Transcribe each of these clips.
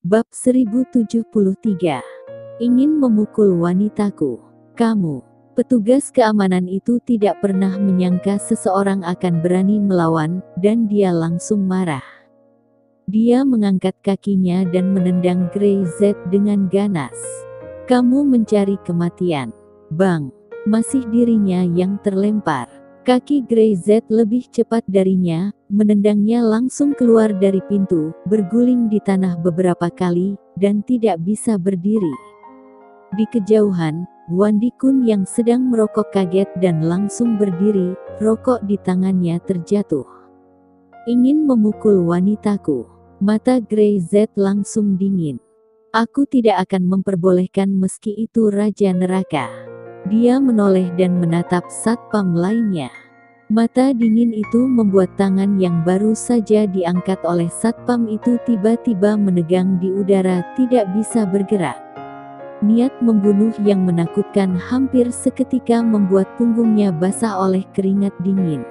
Bab 1073. Ingin memukul wanitaku. Kamu. Petugas keamanan itu tidak pernah menyangka seseorang akan berani melawan, dan dia langsung marah. Dia mengangkat kakinya dan menendang Grey Z dengan ganas. Kamu mencari kematian. Bang. Masih dirinya yang terlempar. Kaki Grey Z lebih cepat darinya, menendangnya langsung keluar dari pintu, berguling di tanah beberapa kali, dan tidak bisa berdiri. Di kejauhan, Wandi Kun yang sedang merokok kaget dan langsung berdiri, rokok di tangannya terjatuh. Ingin memukul wanitaku. Mata Grey Z langsung dingin. Aku tidak akan memperbolehkan meski itu Raja Neraka. Dia menoleh dan menatap satpam lainnya. Mata dingin itu membuat tangan yang baru saja diangkat oleh satpam itu tiba-tiba menegang di udara, tidak bisa bergerak. Niat membunuh yang menakutkan hampir seketika membuat punggungnya basah oleh keringat dingin.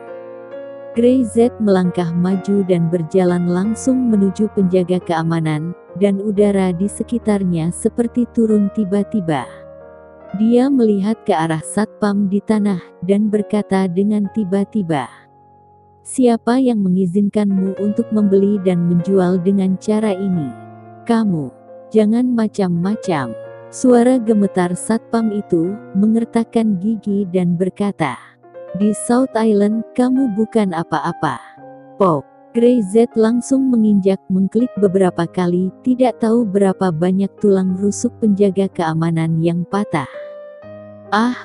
Grey Z melangkah maju dan berjalan langsung menuju penjaga keamanan, dan udara di sekitarnya seperti turun tiba-tiba. Dia melihat ke arah satpam di tanah, dan berkata dengan tiba-tiba, "Siapa yang mengizinkanmu untuk membeli dan menjual dengan cara ini? Kamu, jangan macam-macam." Suara gemetar satpam itu mengertakkan gigi dan berkata, "Di South Island, kamu bukan apa-apa." Pop. Grey Z langsung menginjak mengklik beberapa kali, tidak tahu berapa banyak tulang rusuk penjaga keamanan yang patah.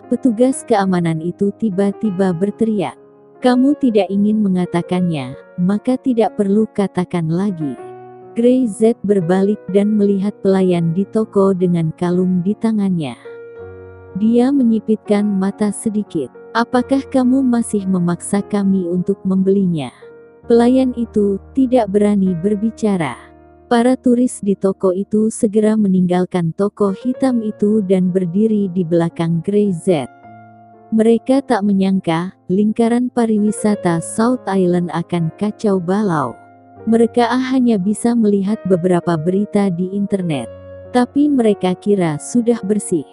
Petugas keamanan itu tiba-tiba berteriak. "Kamu tidak ingin mengatakannya, maka tidak perlu katakan lagi." Grey Z berbalik dan melihat pelayan di toko dengan kalung di tangannya. Dia menyipitkan mata sedikit. "Apakah kamu masih memaksa kami untuk membelinya?" Pelayan itu tidak berani berbicara. Para turis di toko itu segera meninggalkan toko hitam itu dan berdiri di belakang Grey Z. Mereka tak menyangka, lingkaran pariwisata South Island akan kacau balau. Mereka hanya bisa melihat beberapa berita di internet. Tapi mereka kira sudah bersih.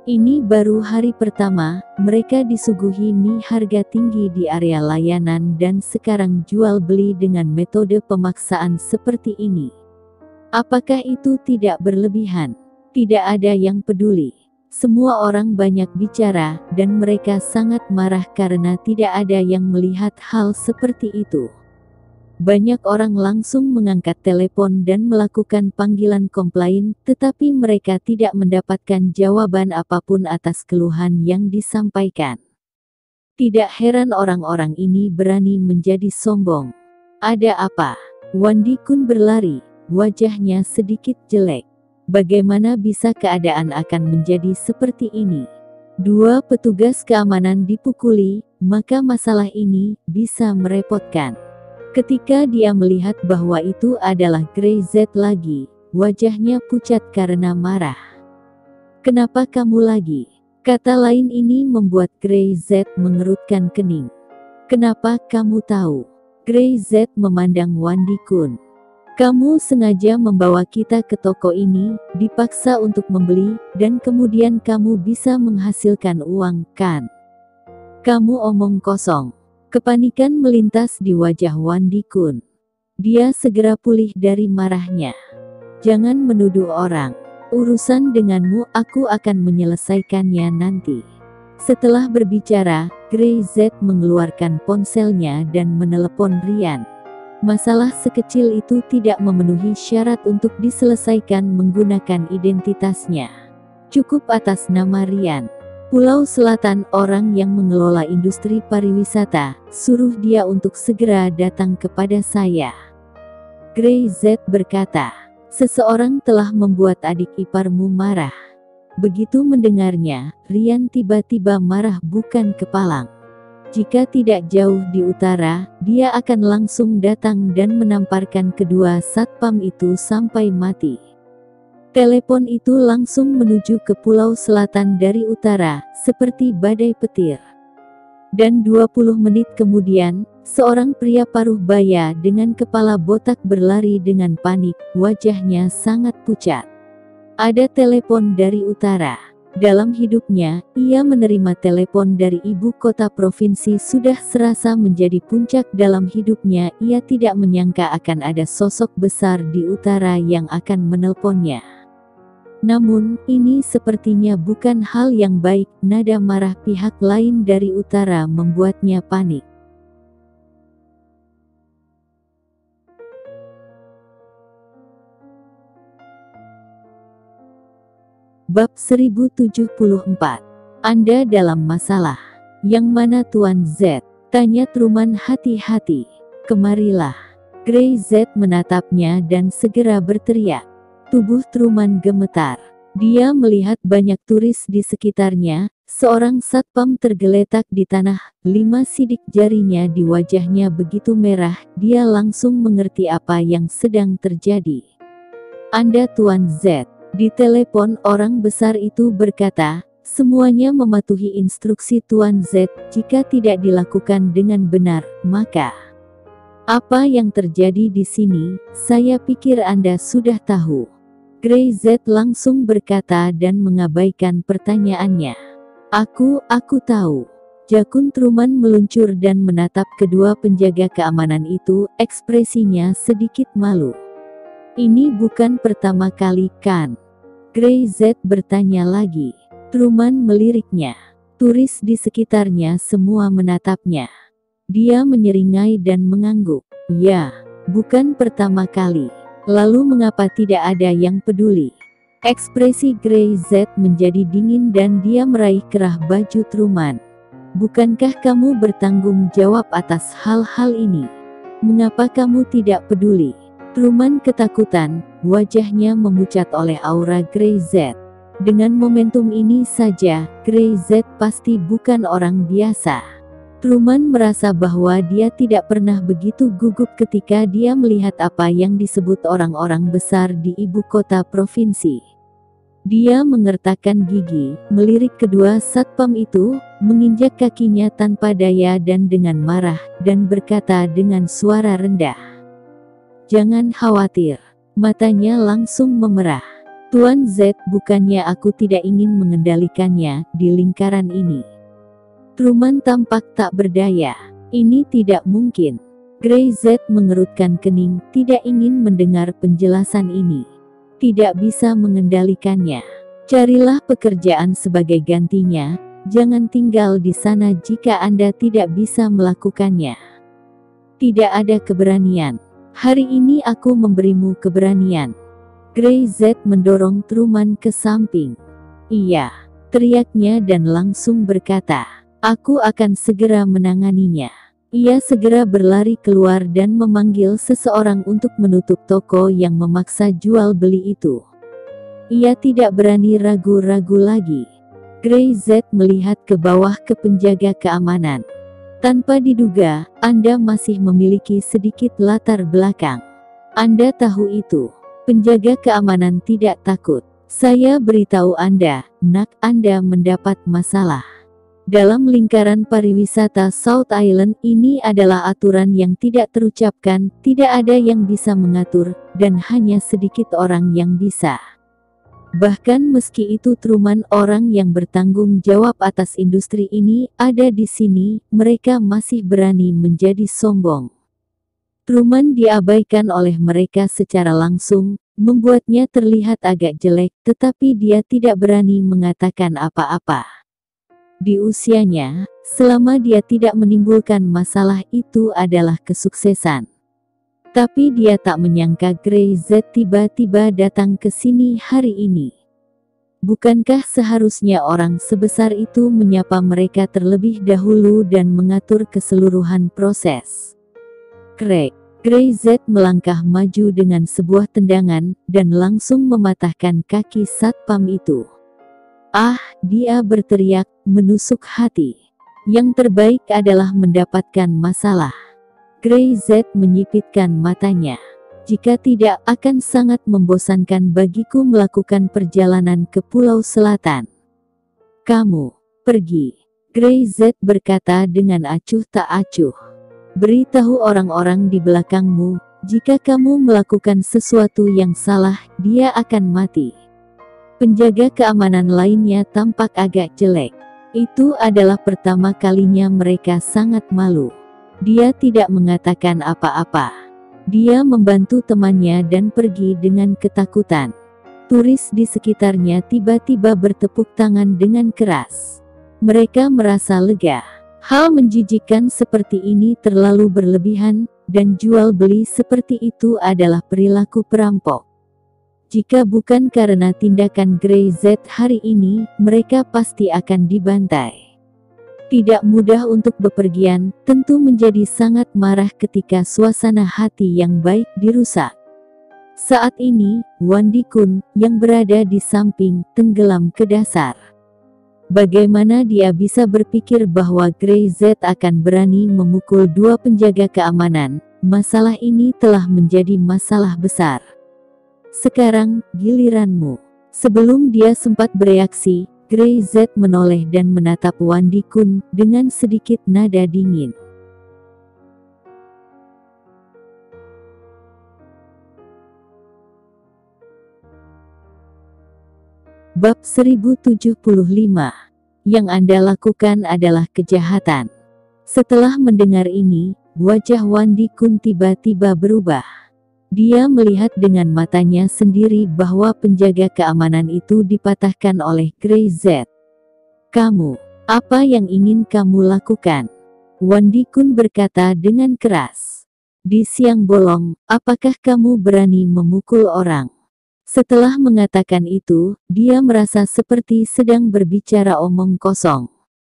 Ini baru hari pertama, mereka disuguhi mie harga tinggi di area layanan dan sekarang jual beli dengan metode pemaksaan seperti ini. Apakah itu tidak berlebihan? Tidak ada yang peduli. Semua orang banyak bicara, dan mereka sangat marah karena tidak ada yang melihat hal seperti itu. Banyak orang langsung mengangkat telepon dan melakukan panggilan komplain, tetapi mereka tidak mendapatkan jawaban apapun atas keluhan yang disampaikan. Tidak heran orang-orang ini berani menjadi sombong. "Ada apa?" Wandi Kun berlari, wajahnya sedikit jelek. Bagaimana bisa keadaan akan menjadi seperti ini? Dua petugas keamanan dipukuli, maka masalah ini bisa merepotkan. Ketika dia melihat bahwa itu adalah Grey Z lagi, wajahnya pucat karena marah. "Kenapa kamu lagi?" Kata lain ini membuat Grey Z mengerutkan kening. "Kenapa kamu tahu?" Grey Z memandang Wandi Kun. "Kamu sengaja membawa kita ke toko ini, dipaksa untuk membeli, dan kemudian kamu bisa menghasilkan uang, kan? Kamu omong kosong." Kepanikan melintas di wajah Wandi Kun. Dia segera pulih dari marahnya. "Jangan menuduh orang. Urusan denganmu, aku akan menyelesaikannya nanti." Setelah berbicara, Grey Z mengeluarkan ponselnya dan menelepon Rian. Masalah sekecil itu tidak memenuhi syarat untuk diselesaikan menggunakan identitasnya. Cukup atas nama Rian. Pulau Selatan, orang yang mengelola industri pariwisata, suruh dia untuk segera datang kepada saya. Grey Z berkata, "Seseorang telah membuat adik iparmu marah." Begitu mendengarnya, Rian tiba-tiba marah bukan kepalang. Jika tidak jauh di utara, dia akan langsung datang dan menamparkan kedua satpam itu sampai mati. Telepon itu langsung menuju ke Pulau Selatan dari utara, seperti badai petir. Dan 20 menit kemudian, seorang pria paruh baya dengan kepala botak berlari dengan panik, wajahnya sangat pucat. Ada telepon dari utara. Dalam hidupnya, ia menerima telepon dari ibu kota provinsi sudah serasa menjadi puncak dalam hidupnya. Ia tidak menyangka akan ada sosok besar di utara yang akan menelponnya. Namun, ini sepertinya bukan hal yang baik. Nada marah pihak lain dari utara membuatnya panik. Bab 1074. Anda dalam masalah. Yang mana Tuan Z? Tanya Truman hati-hati. Kemarilah. Gray Z menatapnya dan segera berteriak. Tubuh Truman gemetar. Dia melihat banyak turis di sekitarnya. Seorang satpam tergeletak di tanah. 5 sidik jarinya di wajahnya begitu merah. Dia langsung mengerti apa yang sedang terjadi. Anda Tuan Z. Di telepon orang besar itu berkata, semuanya mematuhi instruksi Tuan Z. Jika tidak dilakukan dengan benar, maka apa yang terjadi di sini, saya pikir Anda sudah tahu. Gray Z langsung berkata dan mengabaikan pertanyaannya. Aku tahu. Jakun Truman meluncur dan menatap kedua penjaga keamanan itu, ekspresinya sedikit malu. Ini bukan pertama kali, kan? Gray Z bertanya lagi. Truman meliriknya. Turis di sekitarnya semua menatapnya. Dia menyeringai dan mengangguk. Ya, bukan pertama kali. Lalu mengapa tidak ada yang peduli? Ekspresi Gray Z menjadi dingin dan dia meraih kerah baju Truman. Bukankah kamu bertanggung jawab atas hal-hal ini? Mengapa kamu tidak peduli? Truman ketakutan, wajahnya memucat oleh aura Gray Z. Dengan momentum ini saja, Gray Z pasti bukan orang biasa. Truman merasa bahwa dia tidak pernah begitu gugup ketika dia melihat apa yang disebut orang-orang besar di ibu kota provinsi. Dia mengertakkan gigi, melirik kedua satpam itu, menginjak kakinya tanpa daya dan dengan marah, dan berkata dengan suara rendah. Jangan khawatir. Matanya langsung memerah. Tuan Z, bukannya aku tidak ingin mengendalikannya di lingkaran ini. Truman tampak tak berdaya. Ini tidak mungkin. Gray Z mengerutkan kening, tidak ingin mendengar penjelasan ini. Tidak bisa mengendalikannya. Carilah pekerjaan sebagai gantinya. Jangan tinggal di sana jika Anda tidak bisa melakukannya. Tidak ada keberanian. Hari ini aku memberimu keberanian. Gray Z mendorong Truman ke samping. Iya, teriaknya dan langsung berkata, aku akan segera menanganinya. Ia segera berlari keluar dan memanggil seseorang untuk menutup toko yang memaksa jual beli itu. Ia tidak berani ragu-ragu lagi. Gray Z melihat ke bawah ke penjaga keamanan. Tanpa diduga, Anda masih memiliki sedikit latar belakang. Anda tahu itu. Penjaga keamanan tidak takut. Saya beritahu Anda, nak, Anda mendapat masalah. Dalam lingkaran pariwisata South Island, ini adalah aturan yang tidak terucapkan, tidak ada yang bisa mengatur, dan hanya sedikit orang yang bisa. Bahkan meski itu Truman orang yang bertanggung jawab atas industri ini ada di sini, mereka masih berani menjadi sombong. Truman diabaikan oleh mereka secara langsung, membuatnya terlihat agak jelek, tetapi dia tidak berani mengatakan apa-apa. Di usianya, selama dia tidak menimbulkan masalah itu adalah kesuksesan. Tapi dia tak menyangka Gray Z tiba-tiba datang ke sini hari ini. Bukankah seharusnya orang sebesar itu menyapa mereka terlebih dahulu dan mengatur keseluruhan proses? Craig. Gray Z melangkah maju dengan sebuah tendangan, dan langsung mematahkan kaki satpam itu. Ah, dia berteriak, menusuk hati. Yang terbaik adalah mendapatkan masalah. Gray Z menyipitkan matanya. Jika tidak, akan sangat membosankan bagiku melakukan perjalanan ke Pulau Selatan. Kamu pergi. Gray Z berkata dengan acuh tak acuh. Beritahu orang-orang di belakangmu, jika kamu melakukan sesuatu yang salah, dia akan mati. Penjaga keamanan lainnya tampak agak jelek. Itu adalah pertama kalinya mereka sangat malu. Dia tidak mengatakan apa-apa. Dia membantu temannya dan pergi dengan ketakutan. Turis di sekitarnya tiba-tiba bertepuk tangan dengan keras. Mereka merasa lega. Hal menjijikkan seperti ini terlalu berlebihan, dan jual beli seperti itu adalah perilaku perampok. Jika bukan karena tindakan Gray Z hari ini, mereka pasti akan dibantai. Tidak mudah untuk bepergian, tentu menjadi sangat marah ketika suasana hati yang baik dirusak. Saat ini, Wandi Kun, yang berada di samping, tenggelam ke dasar. Bagaimana dia bisa berpikir bahwa Gray Z akan berani memukul dua penjaga keamanan? Masalah ini telah menjadi masalah besar. Sekarang, giliranmu. Sebelum dia sempat bereaksi, Gray Z menoleh dan menatap Wandi Kun dengan sedikit nada dingin. Bab 1075. Yang Anda lakukan adalah kejahatan. Setelah mendengar ini, wajah Wandi Kun tiba-tiba berubah. Dia melihat dengan matanya sendiri bahwa penjaga keamanan itu dipatahkan oleh Gray Z. Kamu, apa yang ingin kamu lakukan? Wandi Kun berkata dengan keras. Di siang bolong, apakah kamu berani memukul orang? Setelah mengatakan itu, dia merasa seperti sedang berbicara omong kosong.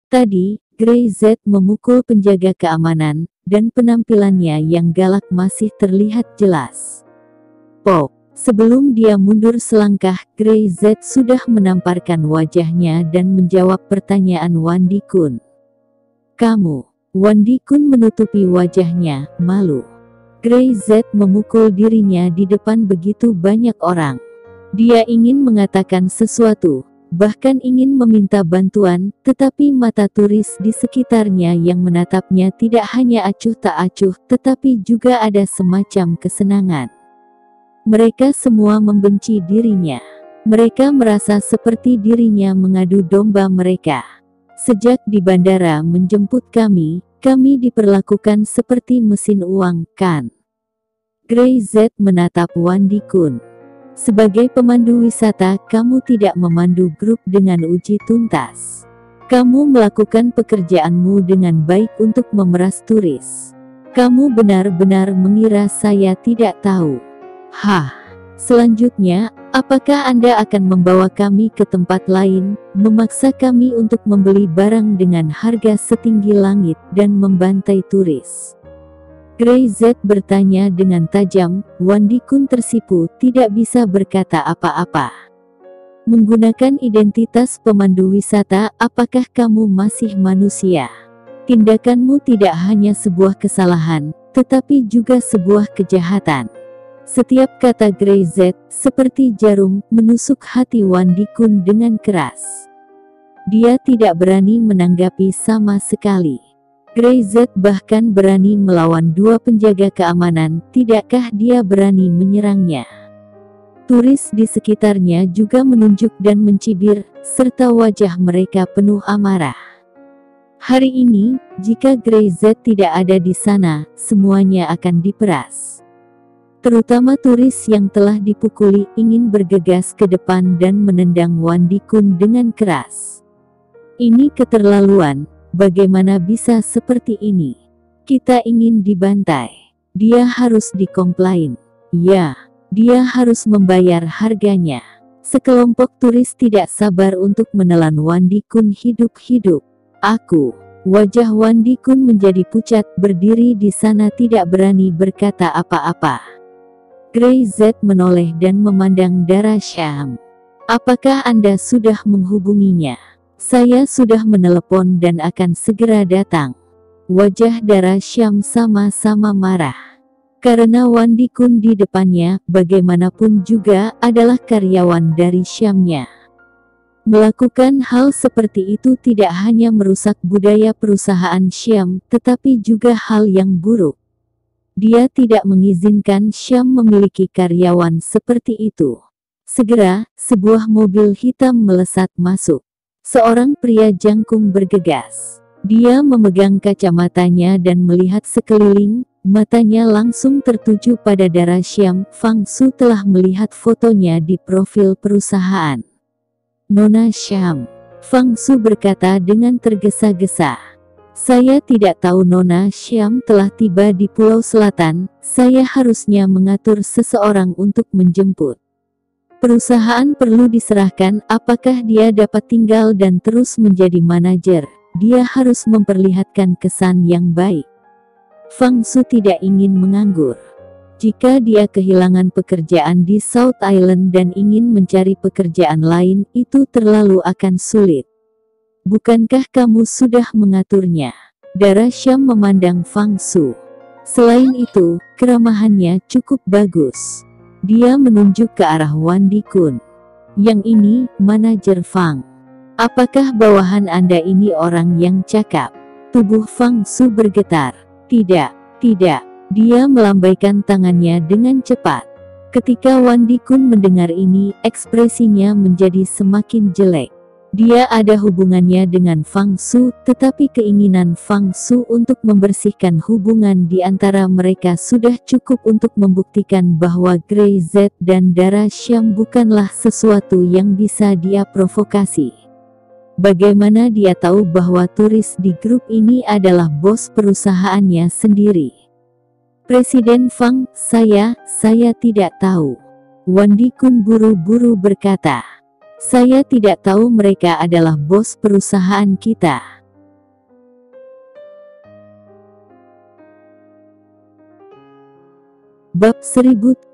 Tadi, Gray Z memukul penjaga keamanan, dan penampilannya yang galak masih terlihat jelas. Pop, sebelum dia mundur selangkah, Gray Z sudah menamparkan wajahnya dan menjawab pertanyaan Wandi Kun. Kamu, Wandi Kun menutupi wajahnya, malu. Gray Z memukul dirinya di depan begitu banyak orang. Dia ingin mengatakan sesuatu, bahkan ingin meminta bantuan, tetapi mata turis di sekitarnya yang menatapnya tidak hanya acuh tak acuh, tetapi juga ada semacam kesenangan. Mereka semua membenci dirinya. Mereka merasa seperti dirinya mengadu domba mereka. Sejak di bandara menjemput kami diperlakukan seperti mesin uang, kan? Gray Z menatap Wandi Kun. Sebagai pemandu wisata, kamu tidak memandu grup dengan uji tuntas. Kamu melakukan pekerjaanmu dengan baik untuk memeras turis. Kamu benar-benar mengira saya tidak tahu. Hah. Selanjutnya, apakah Anda akan membawa kami ke tempat lain, memaksa kami untuk membeli barang dengan harga setinggi langit, dan membantai turis? Gray Z bertanya dengan tajam. Wandi Kun tersipu, tidak bisa berkata apa-apa. Menggunakan identitas pemandu wisata, apakah kamu masih manusia? Tindakanmu tidak hanya sebuah kesalahan, tetapi juga sebuah kejahatan. Setiap kata Gray Z, seperti jarum, menusuk hati Wandi Kun dengan keras. Dia tidak berani menanggapi sama sekali. Gray Z bahkan berani melawan dua penjaga keamanan, tidakkah dia berani menyerangnya? Turis di sekitarnya juga menunjuk dan mencibir, serta wajah mereka penuh amarah. Hari ini, jika Gray Z tidak ada di sana, semuanya akan diperas. Terutama turis yang telah dipukuli ingin bergegas ke depan dan menendang Wandi Kun dengan keras. Ini keterlaluan, bagaimana bisa seperti ini? Kita ingin dibantai. Dia harus dikomplain. Ya, dia harus membayar harganya. Sekelompok turis tidak sabar untuk menelan Wandi Kun hidup-hidup. Wajah Wandi Kun menjadi pucat, berdiri di sana tidak berani berkata apa-apa. Gray Z menoleh dan memandang Dara Syam. Apakah Anda sudah menghubunginya? Saya sudah menelepon dan akan segera datang. Wajah Dara Syam sama-sama marah. Karena Wandi Kun di depannya, bagaimanapun juga, adalah karyawan dari Syamnya. Melakukan hal seperti itu tidak hanya merusak budaya perusahaan Syam, tetapi juga hal yang buruk. Dia tidak mengizinkan Syam memiliki karyawan seperti itu. Segera, sebuah mobil hitam melesat masuk. Seorang pria jangkung bergegas. Dia memegang kacamatanya dan melihat sekeliling, matanya langsung tertuju pada darah Syam. Fang Su telah melihat fotonya di profil perusahaan. Nona Syam, Fang Su berkata dengan tergesa-gesa. Saya tidak tahu Nona Syam telah tiba di Pulau Selatan, saya harusnya mengatur seseorang untuk menjemput. Perusahaan perlu diserahkan, apakah dia dapat tinggal dan terus menjadi manajer? Dia harus memperlihatkan kesan yang baik. Fang Su tidak ingin menganggur. Jika dia kehilangan pekerjaan di South Island dan ingin mencari pekerjaan lain, itu terlalu akan sulit. Bukankah kamu sudah mengaturnya? Darah Syam memandang Fang Su. Selain itu, keramahannya cukup bagus. Dia menunjuk ke arah Wan Dikun. Yang ini, manajer Fang. Apakah bawahan Anda ini orang yang cakap? Tubuh Fang Su bergetar. Tidak, tidak. Dia melambaikan tangannya dengan cepat. Ketika Wan Dikun mendengar ini, ekspresinya menjadi semakin jelek. Dia ada hubungannya dengan Fang Su, tetapi keinginan Fang Su untuk membersihkan hubungan di antara mereka sudah cukup untuk membuktikan bahwa Grey Z dan darah Syam bukanlah sesuatu yang bisa dia provokasi. Bagaimana dia tahu bahwa turis di grup ini adalah bos perusahaannya sendiri? Presiden Fang, saya tidak tahu. Wan Dikun buru-buru berkata. Saya tidak tahu mereka adalah bos perusahaan kita. Bab 1000